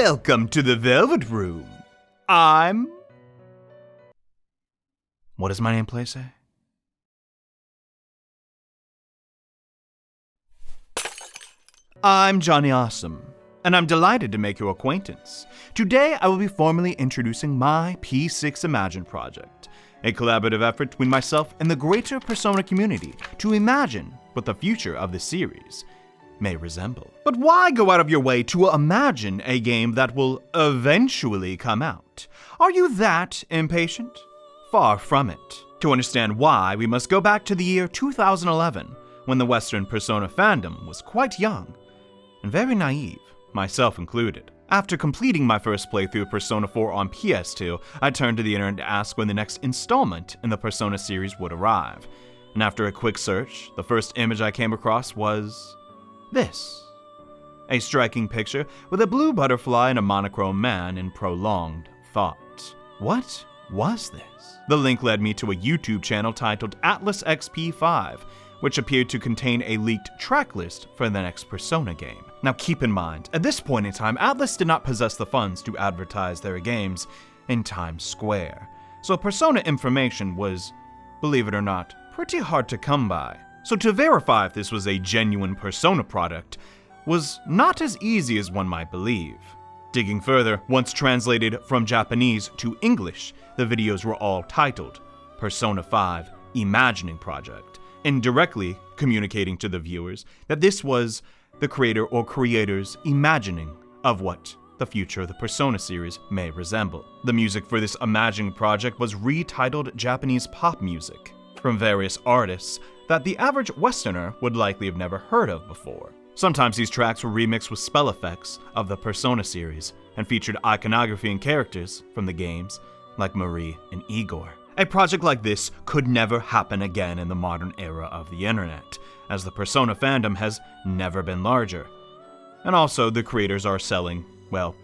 Welcome to the Velvet Room. What does my nameplate say? I'm Johnny Awesome, and I'm delighted to make your acquaintance. Today, I will be formally introducing my P6 Imagine project, a collaborative effort between myself and the greater Persona community to imagine what the future of the series may resemble. But why go out of your way to imagine a game that will eventually come out? Are you that impatient? Far from it. To understand why, we must go back to the year 2011, when the Western Persona fandom was quite young and very naive, myself included. After completing my first playthrough of Persona 4 on PS2, I turned to the internet to ask when the next installment in the Persona series would arrive. And after a quick search, the first image I came across was this. A striking picture with a blue butterfly and a monochrome man in prolonged thought. What was this? The link led me to a YouTube channel titled ATLUS XP5, which appeared to contain a leaked track list for the next Persona game. Now keep in mind, at this point in time, ATLUS did not possess the funds to advertise their games in Times Square, so Persona information was, believe it or not, pretty hard to come by. So to verify if this was a genuine Persona product was not as easy as one might believe. Digging further, once translated from Japanese to English, the videos were all titled Persona 5 Imagining Project, indirectly communicating to the viewers that this was the creator or creators' imagining of what the future of the Persona series may resemble. The music for this imagining project was retitled Japanese pop music from various artists that the average Westerner would likely have never heard of before. Sometimes these tracks were remixed with spell effects of the Persona series and featured iconography and characters from the games like Marie and Igor. A project like this could never happen again in the modern era of the internet, as the Persona fandom has never been larger. And also, the creators are selling, well,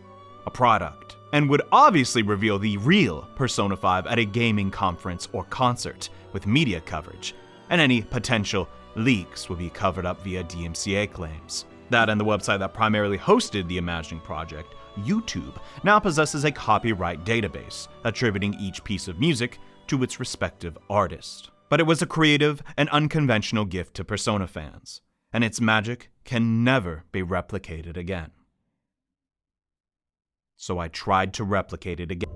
a product, and would obviously reveal the real Persona 5 at a gaming conference or concert with media coverage, and any potential leaks would be covered up via DMCA claims. That and the website that primarily hosted the Imagining project, YouTube, now possesses a copyright database, attributing each piece of music to its respective artist. But it was a creative and unconventional gift to Persona fans, and its magic can never be replicated again. So I tried to replicate it again.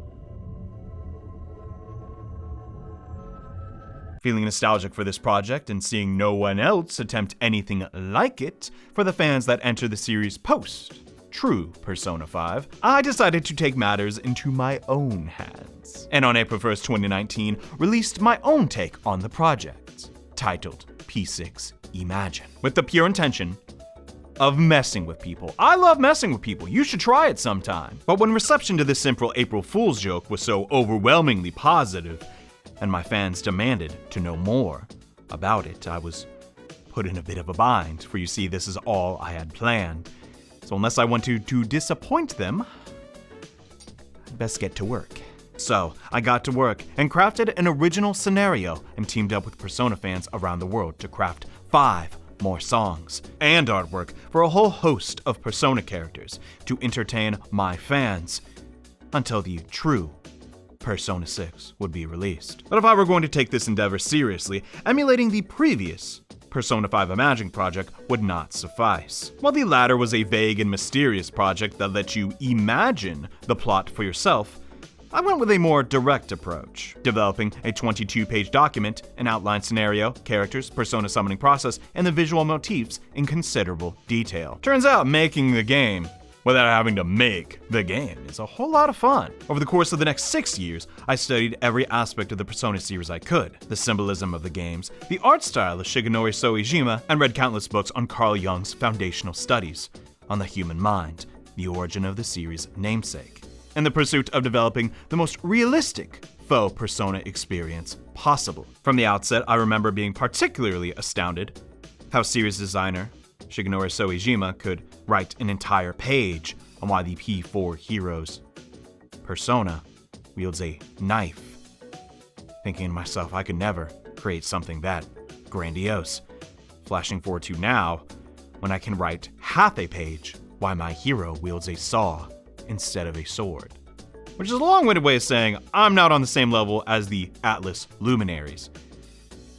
Feeling nostalgic for this project and seeing no one else attempt anything like it for the fans that enter the series post true Persona 5, I decided to take matters into my own hands. And on April 1st, 2019, released my own take on the project, titled P6 Imagine, with the pure intention of messing with people. I love messing with people, you should try it sometime. But when reception to this simple April Fool's joke was so overwhelmingly positive, and my fans demanded to know more about it, I was put in a bit of a bind, for you see, this is all I had planned. So unless I want to disappoint them, I'd best get to work. So I got to work and crafted an original scenario and teamed up with Persona fans around the world to craft 5 more songs and artwork for a whole host of Persona characters to entertain my fans until the true Persona 6 would be released. But if I were going to take this endeavor seriously, emulating the previous Persona 5 Imagining project would not suffice. While the latter was a vague and mysterious project that let you imagine the plot for yourself, I went with a more direct approach, developing a 22-page document, an outline scenario, characters, Persona summoning process, and the visual motifs in considerable detail. Turns out making the game without having to make the game is a whole lot of fun. Over the course of the next 6 years, I studied every aspect of the Persona series I could, the symbolism of the games, the art style of Shigenori Soejima, and read countless books on Carl Jung's foundational studies on the human mind, the origin of the series' namesake, in the pursuit of developing the most realistic faux Persona experience possible. From the outset, I remember being particularly astounded how series designer Shigenori Soejima could write an entire page on why the P4 hero's persona wields a knife. Thinking to myself, I could never create something that grandiose. Flashing forward to now, when I can write half a page why my hero wields a saw instead of a sword. Which is a long-winded way of saying I'm not on the same level as the ATLUS luminaries.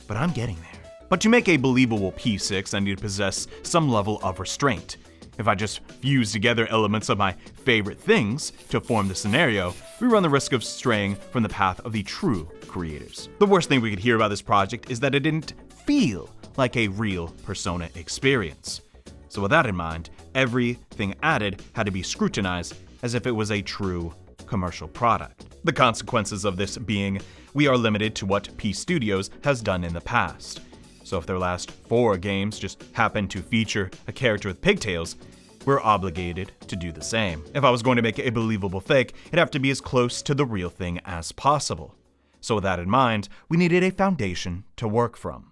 But I'm getting there. But to make a believable P6, I need to possess some level of restraint. If I just fuse together elements of my favorite things to form the scenario, we run the risk of straying from the path of the true creators. The worst thing we could hear about this project is that it didn't feel like a real Persona experience. So with that in mind, everything added had to be scrutinized as if it was a true commercial product. The consequences of this being, we are limited to what P Studios has done in the past. So if their last 4 games just happen to feature a character with pigtails, we're obligated to do the same. If I was going to make a believable fake, it'd have to be as close to the real thing as possible. So with that in mind, we needed a foundation to work from.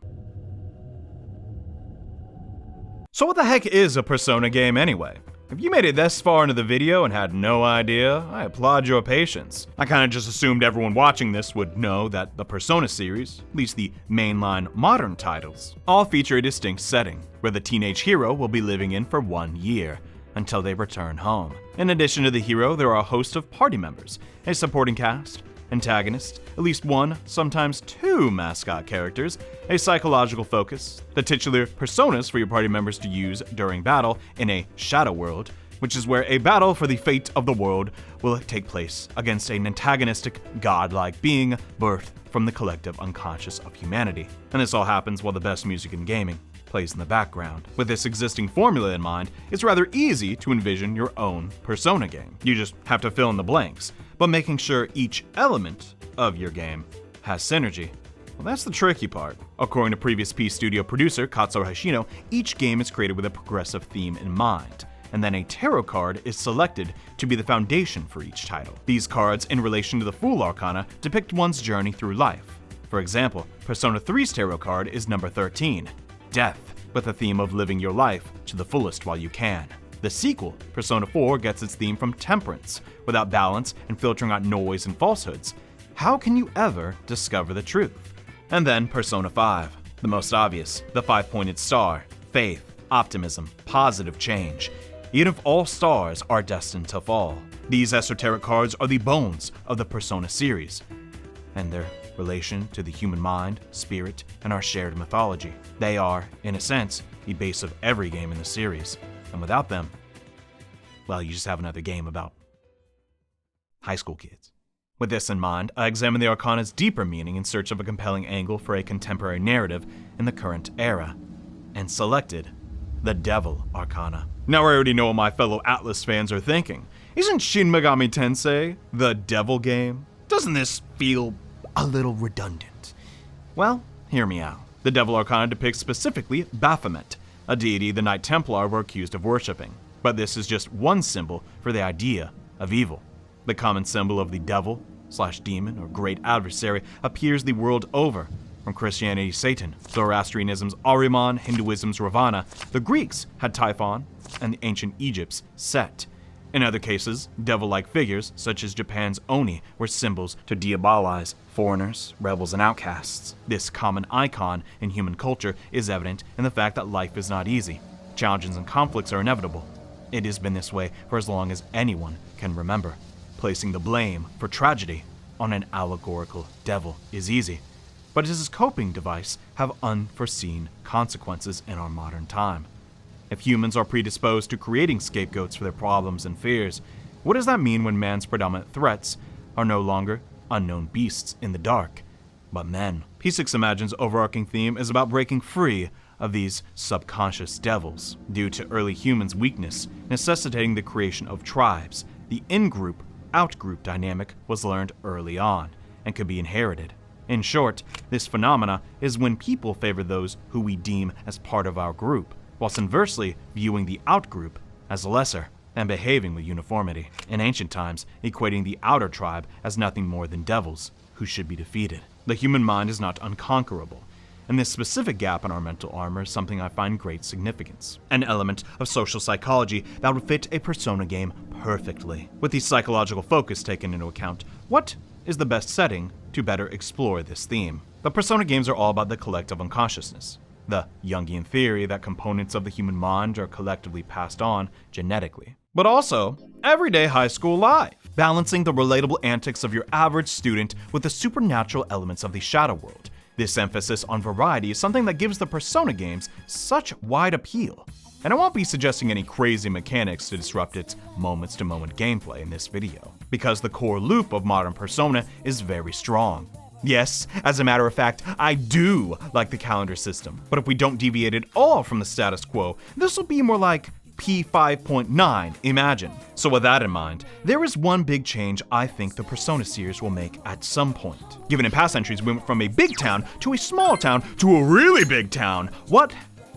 So what the heck is a Persona game anyway? If you made it this far into the video and had no idea, I applaud your patience. I kinda just assumed everyone watching this would know that the Persona series, at least the mainline modern titles, all feature a distinct setting, where the teenage hero will be living in for 1 year, until they return home. In addition to the hero, there are a host of party members, a supporting cast, antagonist, at least 1, sometimes 2 mascot characters, a psychological focus, the titular personas for your party members to use during battle in a shadow world, which is where a battle for the fate of the world will take place against an antagonistic, godlike being birthed from the collective unconscious of humanity. And this all happens while the best music in gaming plays in the background. With this existing formula in mind, it's rather easy to envision your own Persona game. You just have to fill in the blanks, but making sure each element of your game has synergy. Well, that's the tricky part. According to previous P Studio producer Katsuro Hashino, each game is created with a progressive theme in mind, and then a tarot card is selected to be the foundation for each title. These cards, in relation to the Fool Arcana, depict one's journey through life. For example, Persona 3's tarot card is number 13, Death, with the theme of living your life to the fullest while you can. The sequel, Persona 4, gets its theme from temperance. Without balance and filtering out noise and falsehoods, how can you ever discover the truth? And then Persona 5, the most obvious, the 5-pointed star, faith, optimism, positive change. Even if all stars are destined to fall. These esoteric cards are the bones of the Persona series, and their relation to the human mind, spirit, and our shared mythology. They are, in a sense, the base of every game in the series, and without them, well, you just have another game about high school kids. With this in mind, I examined the Arcana's deeper meaning in search of a compelling angle for a contemporary narrative in the current era, and selected the Devil Arcana. Now I already know what my fellow ATLUS fans are thinking. Isn't Shin Megami Tensei the devil game? Doesn't this feel a little redundant? Well, hear me out. The Devil Arcana depicts specifically Baphomet, a deity the Knight Templar were accused of worshipping. But this is just one symbol for the idea of evil. The common symbol of the devil/demon or great adversary appears the world over. From Christianity's Satan, Zoroastrianism's Ahriman, Hinduism's Ravana, the Greeks had Typhon, and the ancient Egypt's Set. In other cases, devil-like figures, such as Japan's Oni, were symbols to diabolize foreigners, rebels, and outcasts. This common icon in human culture is evident in the fact that life is not easy. Challenges and conflicts are inevitable. It has been this way for as long as anyone can remember. Placing the blame for tragedy on an allegorical devil is easy, but does his coping device have unforeseen consequences in our modern time? If humans are predisposed to creating scapegoats for their problems and fears, what does that mean when man's predominant threats are no longer unknown beasts in the dark, but men? P6 Imagine's overarching theme is about breaking free of these subconscious devils. Due to early humans' weakness necessitating the creation of tribes, the in-group, out-group dynamic was learned early on and could be inherited. In short, this phenomena is when people favor those who we deem as part of our group, whilst inversely viewing the out-group as lesser and behaving with uniformity. In ancient times, equating the outer tribe as nothing more than devils who should be defeated. The human mind is not unconquerable, and this specific gap in our mental armor is something I find great significance. An element of social psychology that would fit a Persona game perfectly. With the psychological focus taken into account, what is the best setting to better explore this theme? The Persona games are all about the collective unconsciousness. The Jungian theory that components of the human mind are collectively passed on genetically. but also everyday high school life, balancing the relatable antics of your average student with the supernatural elements of the shadow world. This emphasis on variety is something that gives the Persona games such wide appeal, and I won't be suggesting any crazy mechanics to disrupt its moments-to-moment gameplay in this video, because the core loop of modern Persona is very strong. Yes, as a matter of fact, I do like the calendar system, but if we don't deviate at all from the status quo, this will be more like P5.9, imagine. So with that in mind, there is one big change I think the Persona series will make at some point. Given in past entries we went from a big town to a small town to a really big town, what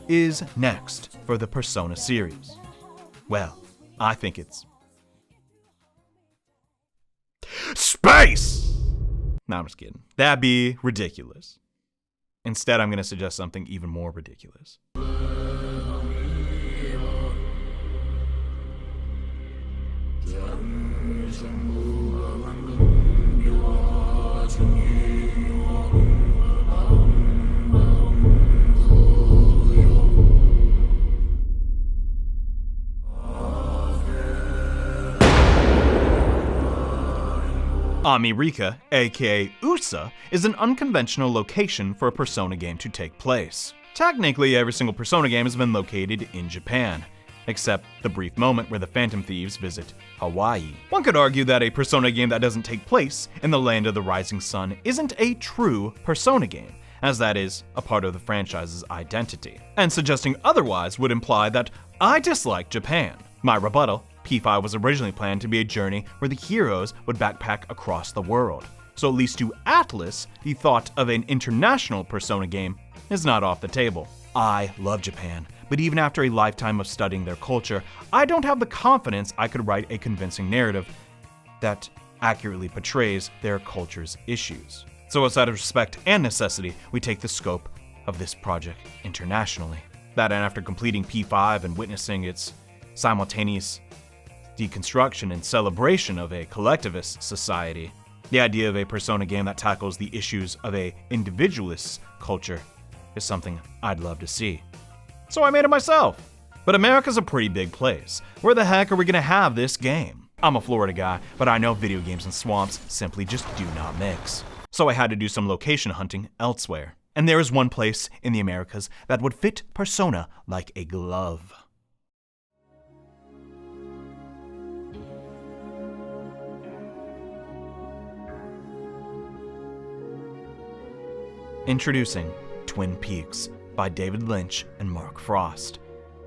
is next for the Persona series? Well, I think it's space! No, I'm just kidding. That'd be ridiculous. Instead, I'm going to suggest something even more ridiculous. America, aka USA, is an unconventional location for a Persona game to take place. Technically, every single Persona game has been located in Japan, except the brief moment where the Phantom Thieves visit Hawaii. One could argue that a Persona game that doesn't take place in the land of the rising sun isn't a true Persona game, as that is a part of the franchise's identity. And suggesting otherwise would imply that I dislike Japan. My rebuttal: P5 was originally planned to be a journey where the heroes would backpack across the world. So at least to ATLUS, the thought of an international Persona game is not off the table. I love Japan, but even after a lifetime of studying their culture, I don't have the confidence I could write a convincing narrative that accurately portrays their culture's issues. So outside of respect and necessity, we take the scope of this project internationally. That and after completing P5 and witnessing its simultaneous deconstruction and celebration of a collectivist society, the idea of a Persona game that tackles the issues of a individualist culture is something I'd love to see. So I made it myself. But America's a pretty big place. Where the heck are we gonna have this game? I'm a Florida guy, but I know video games and swamps simply just do not mix. So I had to do some location hunting elsewhere. And there is one place in the Americas that would fit Persona like a glove. Introducing Twin Peaks by David Lynch and Mark Frost.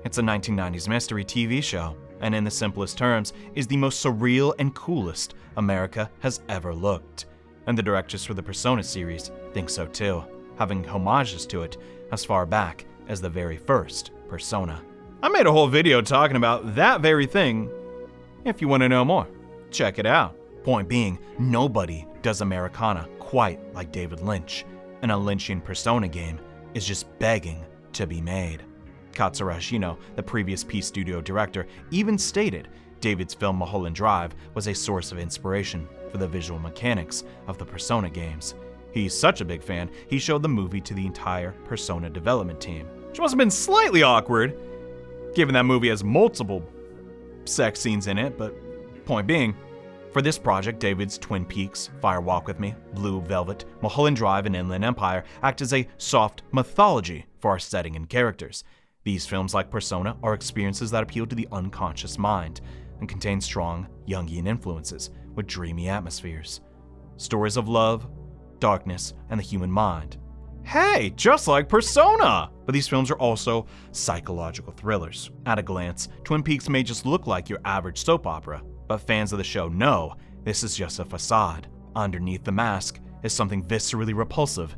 It's a 1990s mystery TV show, and in the simplest terms, is the most surreal and coolest America has ever looked. And the directors for the Persona series think so too, having homages to it as far back as the very first Persona. I made a whole video talking about that very thing. If you want to know more, check it out. Point being, nobody does Americana quite like David Lynch, and a Lynchian Persona game is just begging to be made. Katsura Ashino, the previous P Studio director, even stated David's film Mulholland Drive was a source of inspiration for the visual mechanics of the Persona games. He's such a big fan, he showed the movie to the entire Persona development team, which must have been slightly awkward, given that movie has multiple sex scenes in it, but point being, for this project, David's Twin Peaks, Fire Walk With Me, Blue Velvet, Mulholland Drive, and Inland Empire act as a soft mythology for our setting and characters. These films, like Persona, are experiences that appeal to the unconscious mind and contain strong Jungian influences with dreamy atmospheres. Stories of love, darkness, and the human mind. Hey, just like Persona! But these films are also psychological thrillers. At a glance, Twin Peaks may just look like your average soap opera, but fans of the show know this is just a facade. Underneath the mask is something viscerally repulsive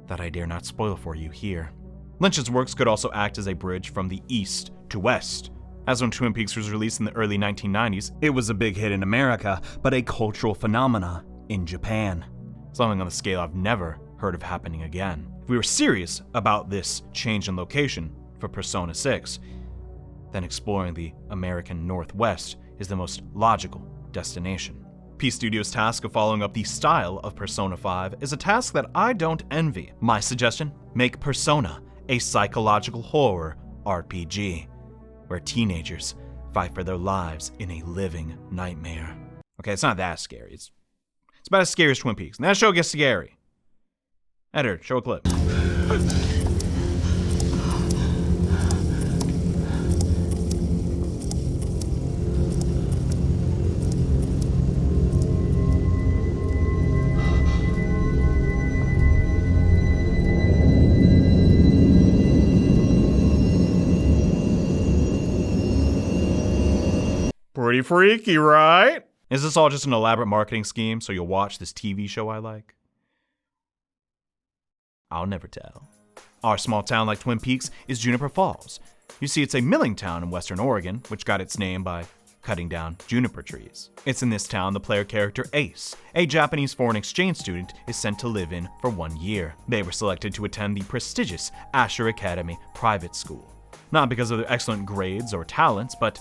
that I dare not spoil for you here. Lynch's works could also act as a bridge from the East to West. As when Twin Peaks was released in the early 1990s, it was a big hit in America, but a cultural phenomena in Japan. Something on the scale I've never heard of happening again. If we were serious about this change in location for Persona 6, then exploring the American Northwest is the most logical destination. P Studio's task of following up the style of Persona 5 is a task that I don't envy. My suggestion? Make Persona a psychological horror RPG, where teenagers fight for their lives in a living nightmare. Okay, it's not that scary. It's about as scary as Twin Peaks. And that show gets scary. Editor, show a clip. Pretty freaky, right? Is this all just an elaborate marketing scheme so you'll watch this TV show I like? I'll never tell. Our small town like Twin Peaks is Juniper Falls. You see, it's a milling town in western Oregon, which got its name by cutting down juniper trees. It's in this town the player character Ace, a Japanese foreign exchange student, is sent to live in for 1 year. They were selected to attend the prestigious Asher Academy private school. Not because of their excellent grades or talents, but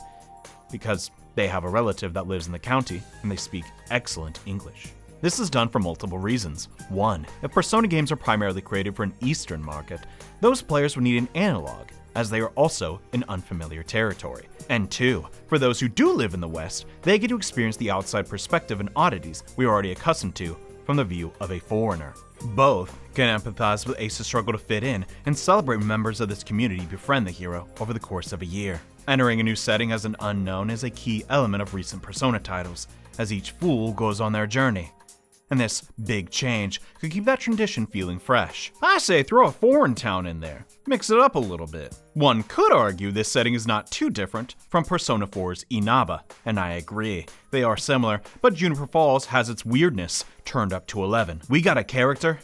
because they have a relative that lives in the county and they speak excellent English. This is done for multiple reasons. 1. If Persona games are primarily created for an Eastern market, those players would need an analog, as they are also in unfamiliar territory. And 2. For those who do live in the West, they get to experience the outside perspective and oddities we are already accustomed to from the view of a foreigner. Both can empathize with Ace's struggle to fit in and celebrate members of this community befriend the hero over the course of a year. Entering a new setting as an unknown is a key element of recent Persona titles, as each fool goes on their journey. And this big change could keep that tradition feeling fresh. I say throw a foreign town in there, mix it up a little bit. One could argue this setting is not too different from Persona 4's Inaba, and I agree. They are similar, but Juniper Falls has its weirdness turned up to 11. We got a character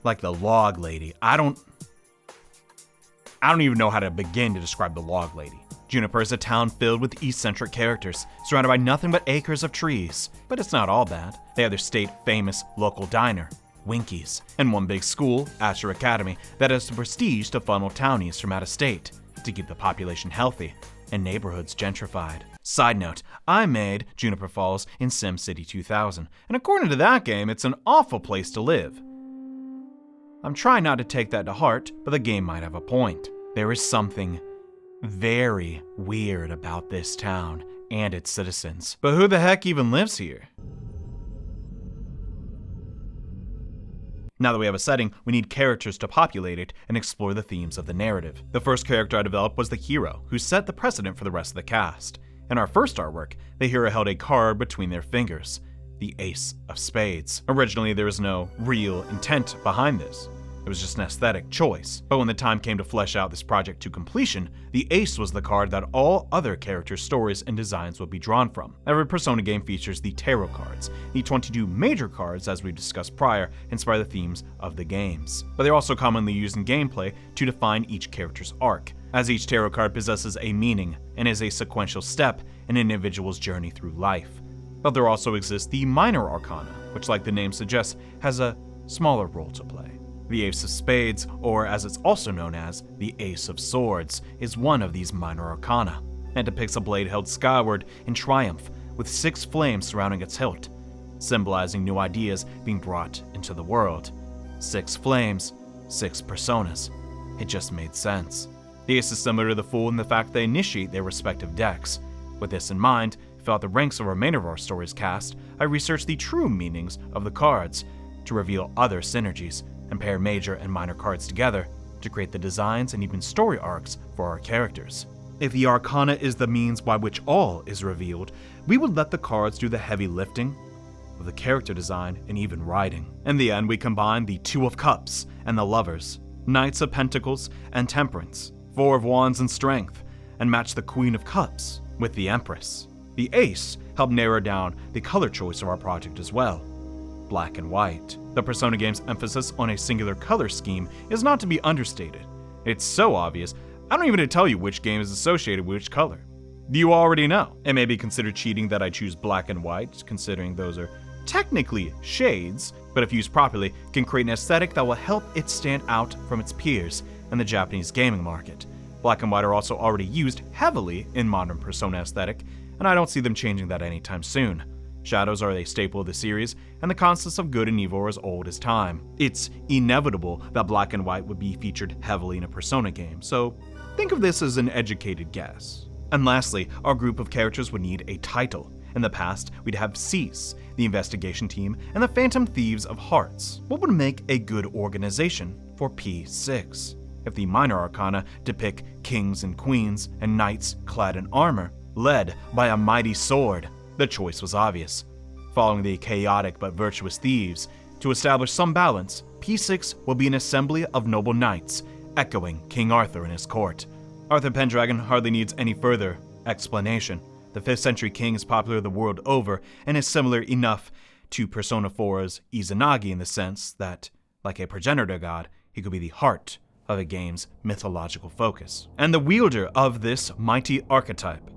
like the Log Lady. I don't even know how to begin to describe the Log Lady. Juniper is a town filled with East-centric characters, surrounded by nothing but acres of trees. But it's not all bad. They have their state-famous local diner, Winky's, and one big school, Asher Academy, that has the prestige to funnel townies from out of state to keep the population healthy and neighborhoods gentrified. Side note, I made Juniper Falls in SimCity 2000, and according to that game, it's an awful place to live. I'm trying not to take that to heart, but the game might have a point. There is something very weird about this town and its citizens. But who the heck even lives here? Now that we have a setting, we need characters to populate it and explore the themes of the narrative. The first character I developed was the hero, who set the precedent for the rest of the cast. In our first artwork, the hero held a card between their fingers, the Ace of Spades. Originally, there was no real intent behind this. It was just an aesthetic choice. But when the time came to flesh out this project to completion, the Ace was the card that all other characters' stories and designs would be drawn from. Every Persona game features the tarot cards. The 22 major cards, as we discussed prior, inspire the themes of the games. But they're also commonly used in gameplay to define each character's arc, as each tarot card possesses a meaning and is a sequential step in an individual's journey through life. But there also exists the minor arcana, which, like the name suggests, has a smaller role to play. The Ace of Spades, or as it's also known as, the Ace of Swords, is one of these minor arcana, and depicts a blade held skyward in triumph, with 6 flames surrounding its hilt, symbolizing new ideas being brought into the world. 6 flames, 6 personas. It just made sense. The Ace is similar to the Fool in the fact they initiate their respective decks. With this in mind, throughout the ranks of the remainder of our story's cast, I researched the true meanings of the cards to reveal other synergies, and pair major and minor cards together to create the designs and even story arcs for our characters. If the arcana is the means by which all is revealed, we would let the cards do the heavy lifting of the character design and even writing. In the end, we combine the Two of Cups and the Lovers, Knights of Pentacles and Temperance, Four of Wands and Strength, and match the Queen of Cups with the Empress. The Ace helped narrow down the color choice of our project as well. Black and white. The Persona game's emphasis on a singular color scheme is not to be understated. It's so obvious, I don't even need to tell you which game is associated with which color. You already know. It may be considered cheating that I choose black and white, considering those are technically shades, but if used properly, can create an aesthetic that will help it stand out from its peers in the Japanese gaming market. Black and white are also already used heavily in modern Persona aesthetic, and I don't see them changing that anytime soon. Shadows are a staple of the series, and the concepts of good and evil are as old as time. It's inevitable that black and white would be featured heavily in a Persona game, so think of this as an educated guess. And lastly, our group of characters would need a title. In the past, we'd have Cease, the investigation team, and the Phantom Thieves of Hearts. What would make a good organization for P6? If the minor arcana depict kings and queens and knights clad in armor, led by a mighty sword, the choice was obvious. Following the chaotic but virtuous thieves, to establish some balance, P6 will be an assembly of noble knights, echoing King Arthur and his court. Arthur Pendragon hardly needs any further explanation. The 5th century king is popular the world over and is similar enough to Persona 4's Izanagi in the sense that, like a progenitor god, he could be the heart of a game's mythological focus. And the wielder of this mighty archetype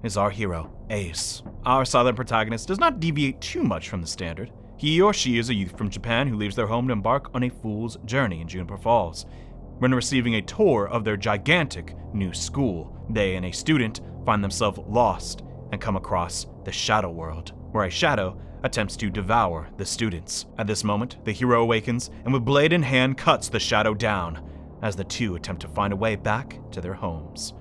is our hero, Ace. Our silent protagonist does not deviate too much from the standard. He or she is a youth from Japan who leaves their home to embark on a fool's journey in Juniper Falls. When receiving a tour of their gigantic new school, they and a student find themselves lost and come across the Shadow World, where a shadow attempts to devour the students. At this moment, the hero awakens and with blade in hand cuts the shadow down as the two attempt to find a way back to their homes.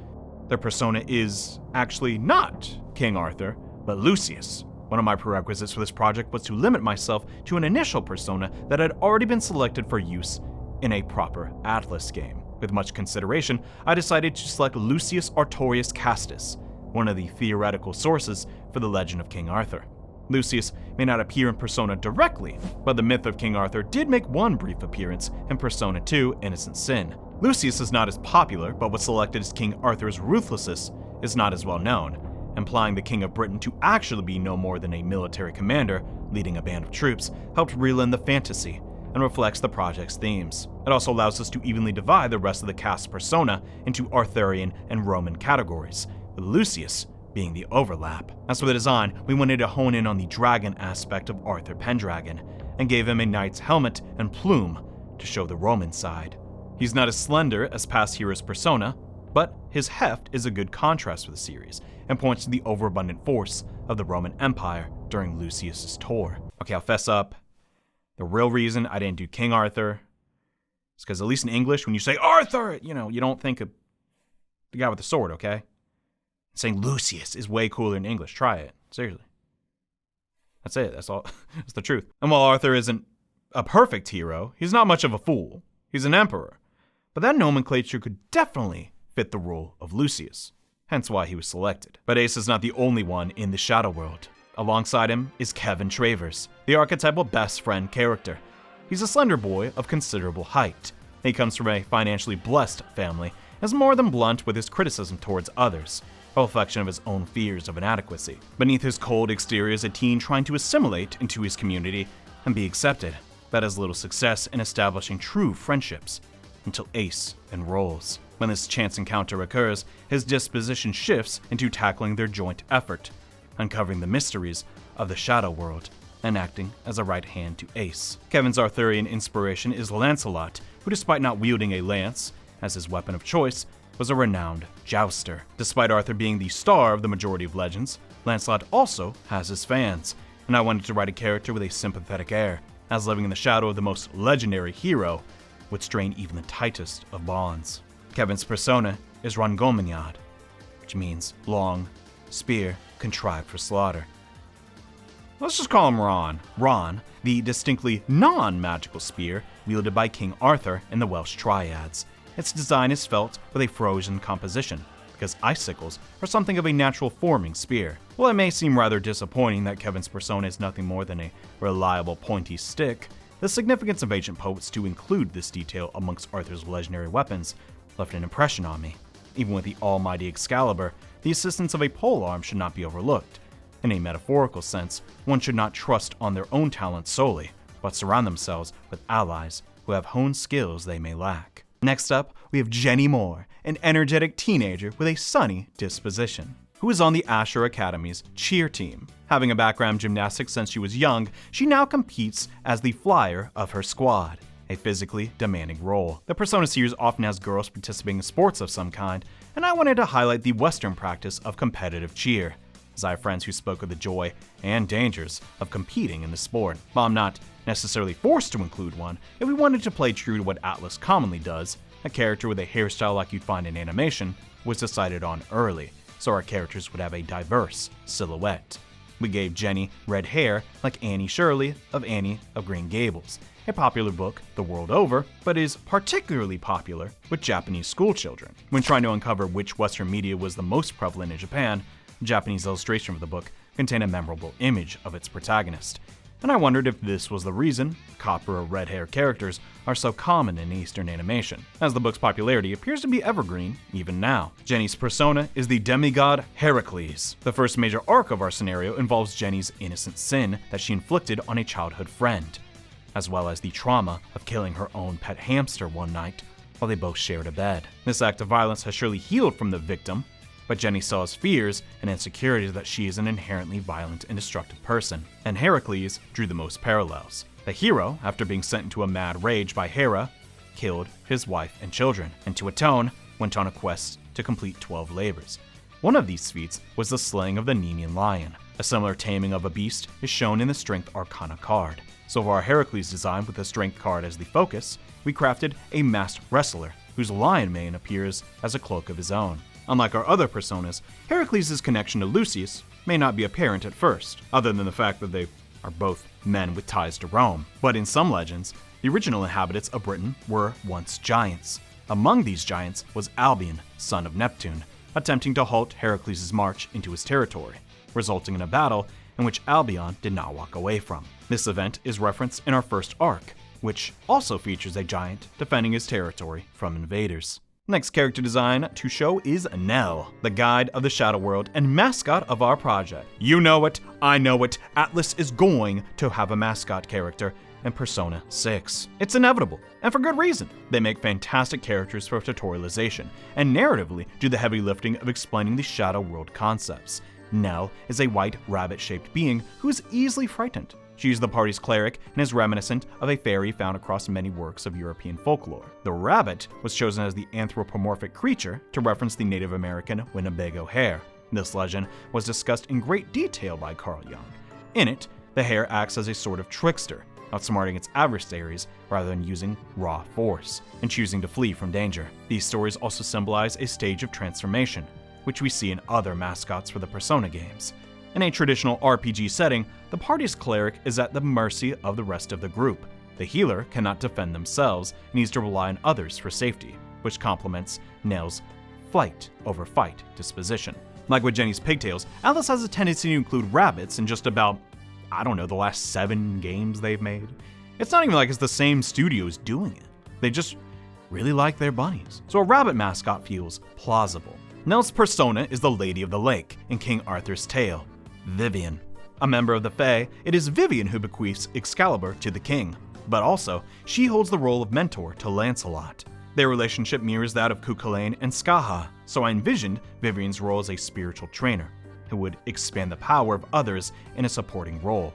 Their persona is actually not King Arthur, but Lucius. One of my prerequisites for this project was to limit myself to an initial persona that had already been selected for use in a proper ATLUS game. With much consideration, I decided to select Lucius Artorius Castus, one of the theoretical sources for the legend of King Arthur. Lucius may not appear in Persona directly, but the myth of King Arthur did make one brief appearance in Persona 2 Innocent Sin. Lucius is not as popular, but was selected as King Arthur's ruthlessness is not as well known, implying the King of Britain to actually be no more than a military commander leading a band of troops helped reel in the fantasy and reflects the project's themes. It also allows us to evenly divide the rest of the cast's persona into Arthurian and Roman categories, with Lucius being the overlap. As for the design, we wanted to hone in on the dragon aspect of Arthur Pendragon, and gave him a knight's helmet and plume to show the Roman side. He's not as slender as past heroes' persona, but his heft is a good contrast for the series, and points to the overabundant force of the Roman Empire during Lucius's tour. Okay, I'll fess up. The real reason I didn't do King Arthur is because at least in English, when you say Arthur, you don't think of the guy with the sword, okay? Saying Lucius is way cooler in English. Try it. Seriously. That's it. That's all. That's the truth. And while Arthur isn't a perfect hero, he's not much of a fool. He's an emperor. But that nomenclature could definitely fit the role of Lucius, hence why he was selected. But Ace is not the only one in the Shadow World. Alongside him is Kevin Travers, the archetypal best friend character. He's a slender boy of considerable height. He comes from a financially blessed family and is more than blunt with his criticism towards others, a reflection of his own fears of inadequacy. Beneath his cold exterior is a teen trying to assimilate into his community and be accepted, but has little success in establishing true friendships until Ace enrolls. When this chance encounter occurs, his disposition shifts into tackling their joint effort, uncovering the mysteries of the Shadow World and acting as a right hand to Ace. Kevin's Arthurian inspiration is Lancelot, who despite not wielding a lance as his weapon of choice, was a renowned jouster. Despite Arthur being the star of the majority of legends, Lancelot also has his fans, and I wanted to write a character with a sympathetic air, as living in the shadow of the most legendary hero would strain even the tightest of bonds. Kevin's persona is Rongomyniad, which means long spear contrived for slaughter. Let's just call him Ron. Ron, the distinctly non-magical spear wielded by King Arthur in the Welsh Triads. Its design is felt with a frozen composition, because icicles are something of a natural forming spear. While it may seem rather disappointing that Kevin's persona is nothing more than a reliable pointy stick, the significance of ancient poets to include this detail amongst Arthur's legendary weapons left an impression on me. Even with the almighty Excalibur, the assistance of a polearm should not be overlooked. In a metaphorical sense, one should not trust on their own talents solely, but surround themselves with allies who have honed skills they may lack. Next up, we have Jenny Moore, an energetic teenager with a sunny disposition, who is on the Asher Academy's cheer team. Having a background in gymnastics since she was young, she now competes as the flyer of her squad, a physically demanding role. The Persona series often has girls participating in sports of some kind, and I wanted to highlight the Western practice of competitive cheer, as I have friends who spoke of the joy and dangers of competing in the sport. While I'm not necessarily forced to include one, if we wanted to play true to what ATLUS commonly does, a character with a hairstyle like you'd find in animation was decided on early, so our characters would have a diverse silhouette. We gave Jenny red hair like Annie Shirley of Annie of Green Gables, a popular book the world over, but is particularly popular with Japanese schoolchildren. When trying to uncover which Western media was the most prevalent in Japan, the Japanese illustration of the book contained a memorable image of its protagonist. And I wondered if this was the reason copper or red hair characters are so common in Eastern animation, as the book's popularity appears to be evergreen even now. Jenny's persona is the demigod Heracles. The first major arc of our scenario involves Jenny's innocent sin that she inflicted on a childhood friend, as well as the trauma of killing her own pet hamster one night while they both shared a bed. This act of violence has surely healed from the victim, but Jenny still has fears and insecurities that she is an inherently violent and destructive person. And Heracles drew the most parallels. The hero, after being sent into a mad rage by Hera, killed his wife and children, and to atone, went on a quest to complete 12 labors. One of these feats was the slaying of the Nemean lion. A similar taming of a beast is shown in the Strength Arcana card. So for our Heracles design with the Strength card as the focus, we crafted a masked wrestler whose lion mane appears as a cloak of his own. Unlike our other personas, Heracles' connection to Lucius may not be apparent at first, other than the fact that they are both men with ties to Rome. But in some legends, the original inhabitants of Britain were once giants. Among these giants was Albion, son of Neptune, attempting to halt Heracles' march into his territory, resulting in a battle in which Albion did not walk away from. This event is referenced in our first arc, which also features a giant defending his territory from invaders. Next character design to show is Nell, the guide of the Shadow World and mascot of our project. You know it, I know it, Atlus is going to have a mascot character in Persona 6. It's inevitable, and for good reason. They make fantastic characters for tutorialization, and narratively do the heavy lifting of explaining the Shadow World concepts. Nell is a white rabbit-shaped being who is easily frightened. She is the party's cleric and is reminiscent of a fairy found across many works of European folklore. The rabbit was chosen as the anthropomorphic creature to reference the Native American Winnebago hare. This legend was discussed in great detail by Carl Jung. In it, the hare acts as a sort of trickster, outsmarting its adversaries rather than using raw force, and choosing to flee from danger. These stories also symbolize a stage of transformation, which we see in other mascots for the Persona games. In a traditional RPG setting, the party's cleric is at the mercy of the rest of the group. The healer cannot defend themselves and needs to rely on others for safety, which complements Nell's flight over fight disposition. Like with Jenny's pigtails, Atlus has a tendency to include rabbits in just about, the last 7 games they've made. It's not even like it's the same studios doing it. They just really like their bunnies. So a rabbit mascot feels plausible. Nell's persona is the Lady of the Lake in King Arthur's Tale, Vivian. A member of the Fae, it is Vivian who bequeaths Excalibur to the king, but also, she holds the role of mentor to Lancelot. Their relationship mirrors that of Cuchulainn and Skaha, so I envisioned Vivian's role as a spiritual trainer, who would expand the power of others in a supporting role.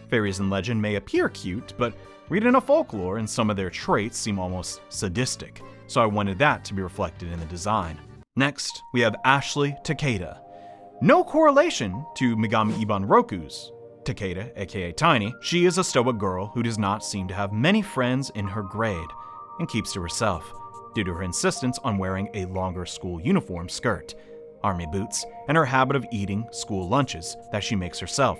Fairies in legend may appear cute, but read into folklore and some of their traits seem almost sadistic, so I wanted that to be reflected in the design. Next, we have Ashley Takeda. No correlation to Megami Iban Roku's Takeda, aka Tiny. She is a stoic girl who does not seem to have many friends in her grade and keeps to herself due to her insistence on wearing a longer school uniform skirt, army boots, and her habit of eating school lunches that she makes herself.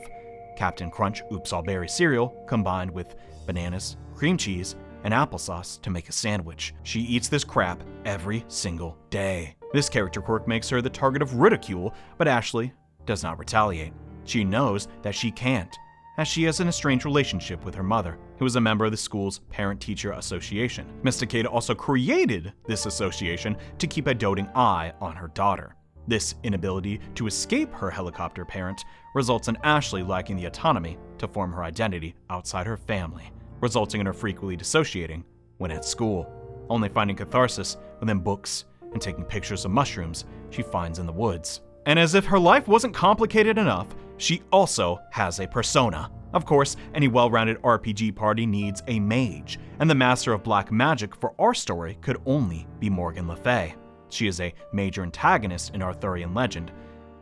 Captain Crunch Oops All Berry cereal combined with bananas, cream cheese, and applesauce to make a sandwich. She eats this crap every single day. This character quirk makes her the target of ridicule, but Ashley does not retaliate. She knows that she can't, as she has an estranged relationship with her mother, who is a member of the school's parent-teacher association. Miss Takeda also created this association to keep a doting eye on her daughter. This inability to escape her helicopter parent results in Ashley lacking the autonomy to form her identity outside her family, resulting in her frequently dissociating when at school, only finding catharsis within books and taking pictures of mushrooms she finds in the woods. And as if her life wasn't complicated enough, she also has a persona. Of course, any well-rounded RPG party needs a mage, and the master of black magic for our story could only be Morgan Le Fay. She is a major antagonist in Arthurian legend,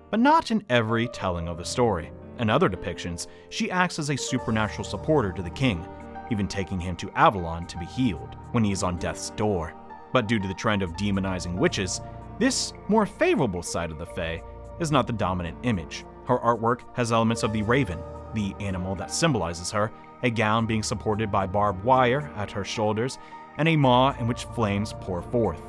but not in every telling of the story. In other depictions, she acts as a supernatural supporter to the king, even taking him to Avalon to be healed when he is on death's door. But due to the trend of demonizing witches, this more favorable side of the Fae is not the dominant image. Her artwork has elements of the raven, the animal that symbolizes her, a gown being supported by barbed wire at her shoulders, and a maw in which flames pour forth.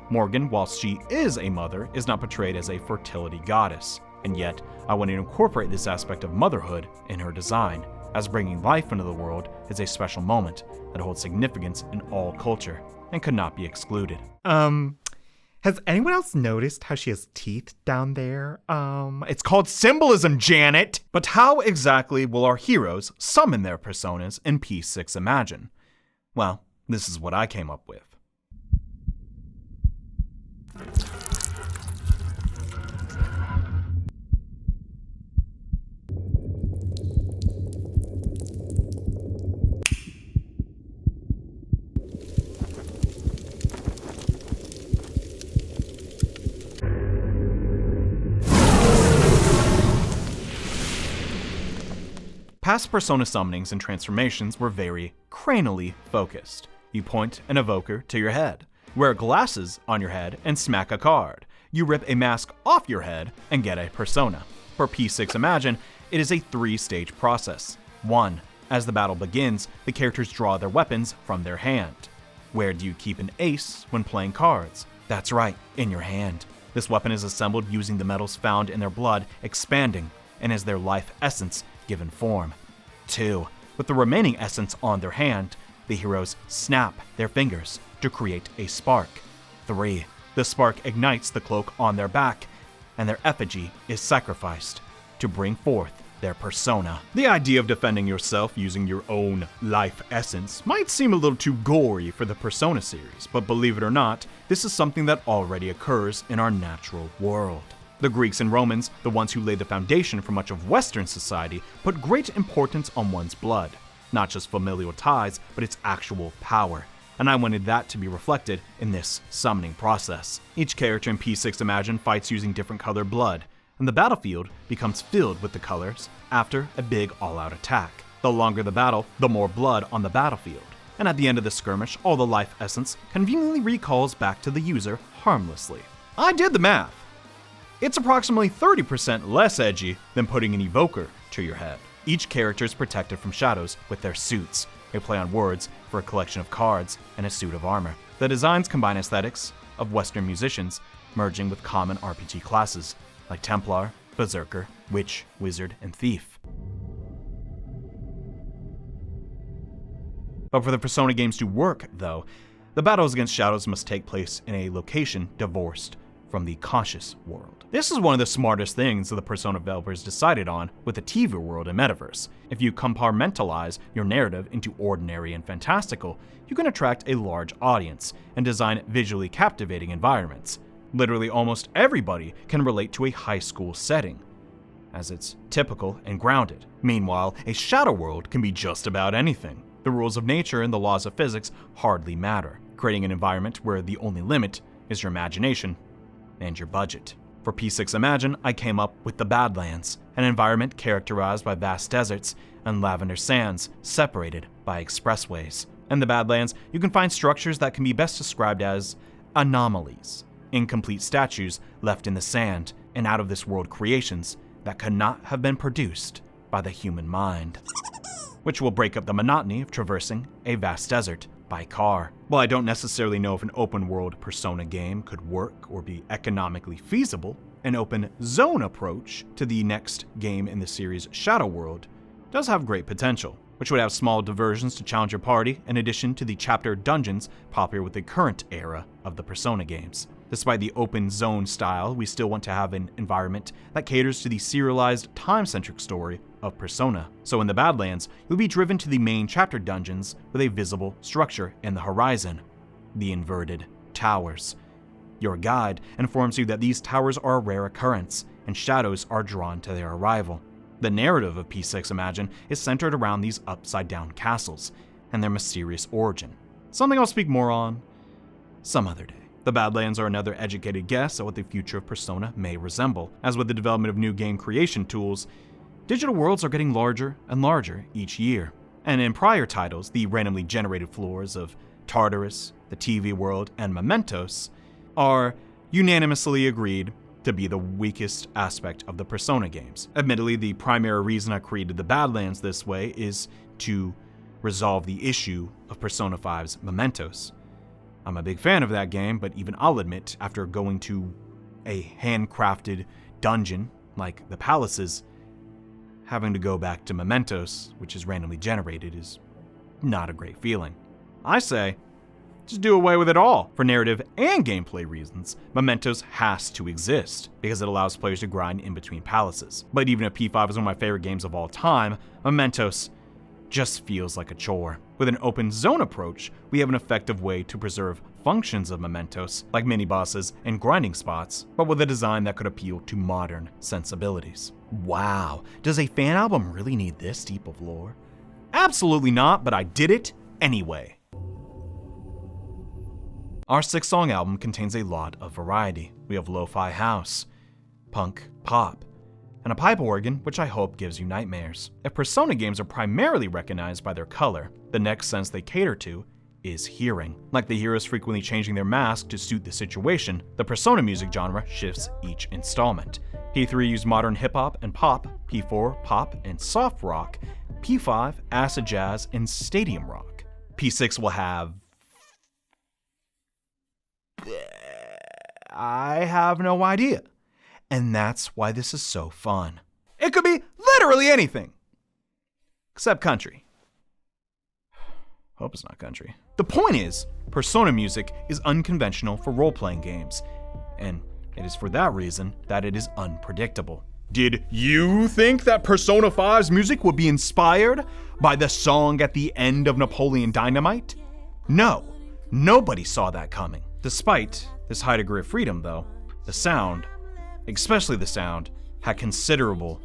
Morgan, whilst she is a mother, is not portrayed as a fertility goddess, and yet I want to incorporate this aspect of motherhood in her design, as bringing life into the world is a special moment that holds significance in all culture and could not be excluded. Has anyone else noticed how she has teeth down there? It's called symbolism, Janet! But how exactly will our heroes summon their personas in P6 Imagine? Well, this is what I came up with. Past persona summonings and transformations were very cranially focused. You point an evoker to your head, wear glasses on your head and smack a card. You rip a mask off your head and get a persona. For P6 Imagine, it is a 3-stage process. 1. As the battle begins, the characters draw their weapons from their hand. Where do you keep an ace when playing cards? That's right, in your hand. This weapon is assembled using the metals found in their blood expanding, and as their life essence given form. 2. With the remaining essence on their hand, the heroes snap their fingers to create a spark. 3. The spark ignites the cloak on their back, and their effigy is sacrificed to bring forth their persona. The idea of defending yourself using your own life essence might seem a little too gory for the Persona series, but believe it or not, this is something that already occurs in our natural world. The Greeks and Romans, the ones who laid the foundation for much of Western society, put great importance on one's blood. Not just familial ties, but its actual power. And I wanted that to be reflected in this summoning process. Each character in P6 Imagine fights using different colored blood, and the battlefield becomes filled with the colors after a big all-out attack. The longer the battle, the more blood on the battlefield. And at the end of the skirmish, all the life essence conveniently recalls back to the user harmlessly. I did the math. It's approximately 30% less edgy than putting an evoker to your head. Each character is protected from shadows with their suits, a play on words for a collection of cards and a suit of armor. The designs combine aesthetics of Western musicians, merging with common RPG classes like Templar, Berserker, Witch, Wizard, and Thief. But for the Persona games to work, though, the battles against shadows must take place in a location divorced from the conscious world. This is one of the smartest things the Persona developers decided on with the TV world and metaverse. If you compartmentalize your narrative into ordinary and fantastical, you can attract a large audience and design visually captivating environments. Literally almost everybody can relate to a high school setting, as it's typical and grounded. Meanwhile, a shadow world can be just about anything. The rules of nature and the laws of physics hardly matter, creating an environment where the only limit is your imagination and your budget. For P6 Imagine, I came up with the Badlands, an environment characterized by vast deserts and lavender sands separated by expressways. In the Badlands, you can find structures that can be best described as anomalies, incomplete statues left in the sand, and out-of-this-world creations that could not have been produced by the human mind, which will break up the monotony of traversing a vast desert by car. While I don't necessarily know if an open-world Persona game could work or be economically feasible, an open zone approach to the next game in the series, Shadow World, does have great potential, which would have small diversions to challenge your party in addition to the chapter dungeons popular with the current era of the Persona games. Despite the open zone style, we still want to have an environment that caters to the serialized, time-centric story of Persona. So in the Badlands, you'll be driven to the main chapter dungeons with a visible structure in the horizon, the inverted towers. Your guide informs you that these towers are a rare occurrence, and shadows are drawn to their arrival. The narrative of P6 Imagine is centered around these upside-down castles and their mysterious origin, something I'll speak more on some other day. The Badlands are another educated guess at what the future of Persona may resemble. As with the development of new game creation tools, digital worlds are getting larger and larger each year. And in prior titles, the randomly generated floors of Tartarus, the TV world, and Mementos are unanimously agreed to be the weakest aspect of the Persona games. Admittedly, the primary reason I created the Badlands this way is to resolve the issue of Persona 5's Mementos. I'm a big fan of that game, but even I'll admit, after going to a handcrafted dungeon like the Palaces, having to go back to Mementos, which is randomly generated, is not a great feeling. I say, just do away with it all. For narrative and gameplay reasons, Mementos has to exist, because it allows players to grind in between palaces. But even if P5 is one of my favorite games of all time, Mementos just feels like a chore. With an open zone approach, we have an effective way to preserve functions of Mementos, like mini-bosses and grinding spots, but with a design that could appeal to modern sensibilities. Wow, does a fan album really need this deep of lore? Absolutely not, but I did it anyway. Our 6-song album contains a lot of variety. We have lo-fi house, punk, pop, and a pipe organ, which I hope gives you nightmares. If Persona games are primarily recognized by their color, the next sense they cater to is hearing. Like the heroes frequently changing their mask to suit the situation, the Persona music genre shifts each installment. P3 used modern hip-hop and pop, P4 pop and soft rock, P5 acid jazz and stadium rock. P6 will have... I have no idea. And that's why this is so fun. It could be literally anything. Except country. Hope it's not country. The point is, Persona music is unconventional for role-playing games, and it is for that reason that it is unpredictable. Did you think that Persona 5's music would be inspired by the song at the end of Napoleon Dynamite? No, nobody saw that coming. Despite this high degree of freedom, though, the sound, especially the sound, had considerable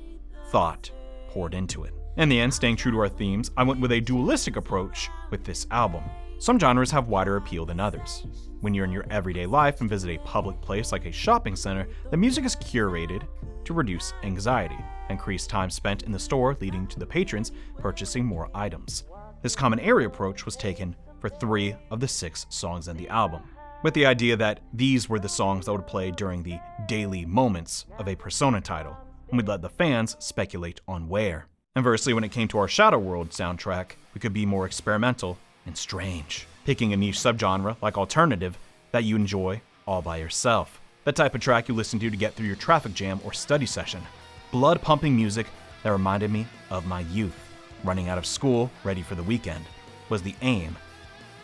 thought poured into it. In the end, staying true to our themes, I went with a dualistic approach with this album. Some genres have wider appeal than others. When you're in your everyday life and visit a public place like a shopping center, the music is curated to reduce anxiety, increase time spent in the store, leading to the patrons purchasing more items. This common area approach was taken for 3 of the 6 songs in the album, with the idea that these were the songs that would play during the daily moments of a Persona title, and we'd let the fans speculate on where. Inversely, when it came to our Shadow World soundtrack, we could be more experimental and strange, picking a niche subgenre like alternative that you enjoy all by yourself. The type of track you listen to get through your traffic jam or study session. Blood-pumping music that reminded me of my youth. Running out of school, ready for the weekend, was the aim,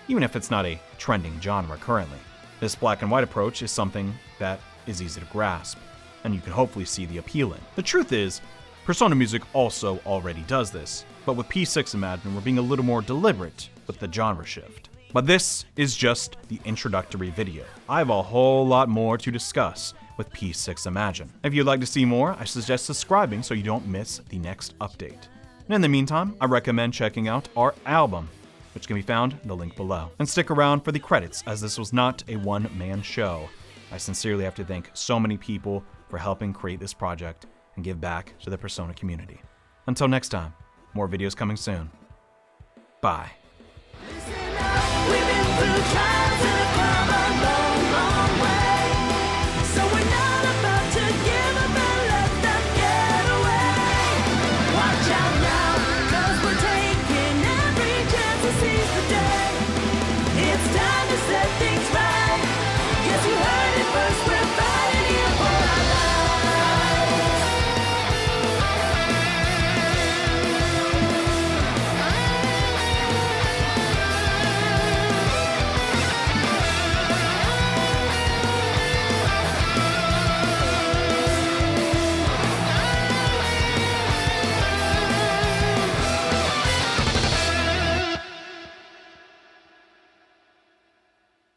even if it's not a trending genre currently. This black and white approach is something that is easy to grasp, and you can hopefully see the appeal in. The truth is, Persona music also already does this, but with P6 Imagine, we're being a little more deliberate with the genre shift. But this is just the introductory video. I have a whole lot more to discuss with P6 Imagine. If you'd like to see more, I suggest subscribing so you don't miss the next update. And in the meantime, I recommend checking out our album, which can be found in the link below. And stick around for the credits, as this was not a one-man show. I sincerely have to thank so many people for helping create this project and give back to the Persona community. Until next time, more videos coming soon. Bye.